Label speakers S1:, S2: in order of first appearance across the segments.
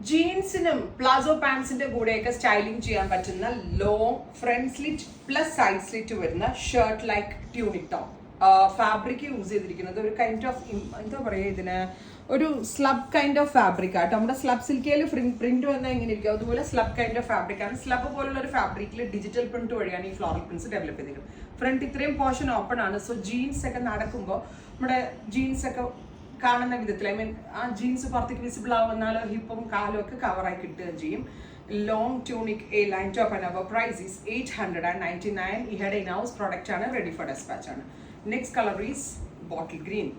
S1: ജീൻസിനും palazzo പാൻസിന്റെ കൂടെയൊക്കെ styling ചെയ്യാൻ പറ്റുന്ന long front slit plus side slit വരുന്ന shirt like tunic top. Fabric use ചെയ്തിരിക്കുന്നത് ഒരു കൈൻഡ് ഓഫ് എന്താ പറയുക, ഇതിന് ഒരു സ്ലബ് കൈൻഡ് ഓഫ് ഫാബ്രിക് ആട്ടോ. നമ്മുടെ സ്ലബ് സിൽക്കയിൽ പ്രിന്റ് വന്നാൽ എങ്ങനെ ഇരിക്കും, അതുപോലെ സ്ലബ് കൈൻഡ് ഓഫ് ഫാബ്രിക് ആണ്. സ്ലബ് പോലുള്ള ഒരു ഫാബ്രിക്കിൽ ഡിജിറ്റൽ പ്രിന്റ് വഴിയാണ് ഈ ഫ്ലോറൽ പ്രിന്റ്സ് ഡെവലപ്പ് ചെയ്തിരിക്കുന്നത്. ഫ്രണ്ട് ഇത്രയും പോർഷൻ ഓപ്പൺ ആണ്. സോ ജീൻസ് ഒക്കെ നടക്കുമ്പോൾ നമ്മുടെ ജീൻസ് ഒക്കെ കാണുന്ന വിധത്തിൽ, ഐ മീൻ ആ ജീൻസ് പുറത്തേക്ക് വിസിബിൾ ആവുന്നാലോ ഹിപ്പും കാലും ഒക്കെ കവറായി കിട്ടുകയും ചെയ്യും. Long tunic A line top and our price is 899. ഇഹയുടെ ഇനൗസ് പ്രോഡക്റ്റ് ആണ്, റെഡി ഫോർ ഡെസ്പാച്ച് ആണ്. Next colour is bottle green,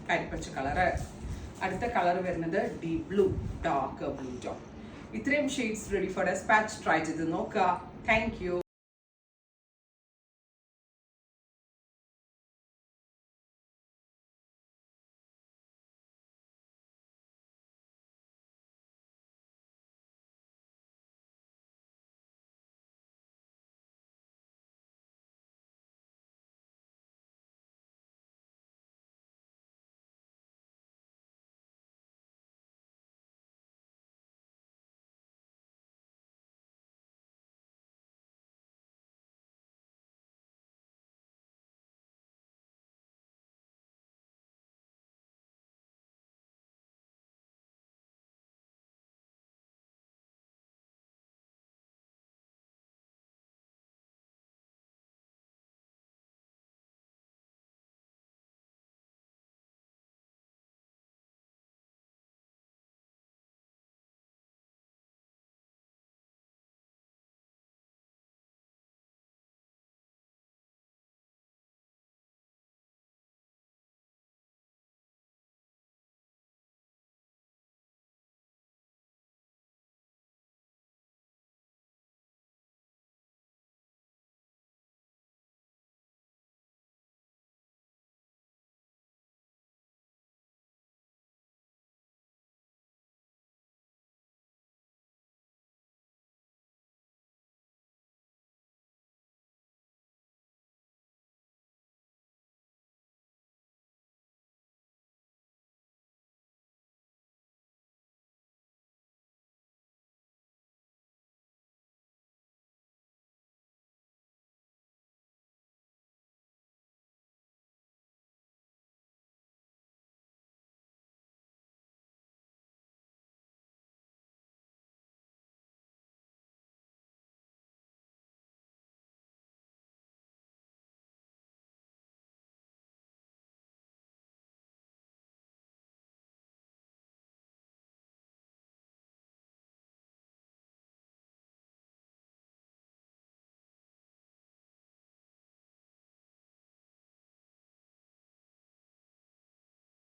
S1: കരിപ്പച്ച കളറ്. അടുത്ത കളർ വരുന്നത് deep blue, dark blue tone. ഇത്രയും shades ready for dispatch. Try ചെയ്ത് നോക്കുക. Thank U.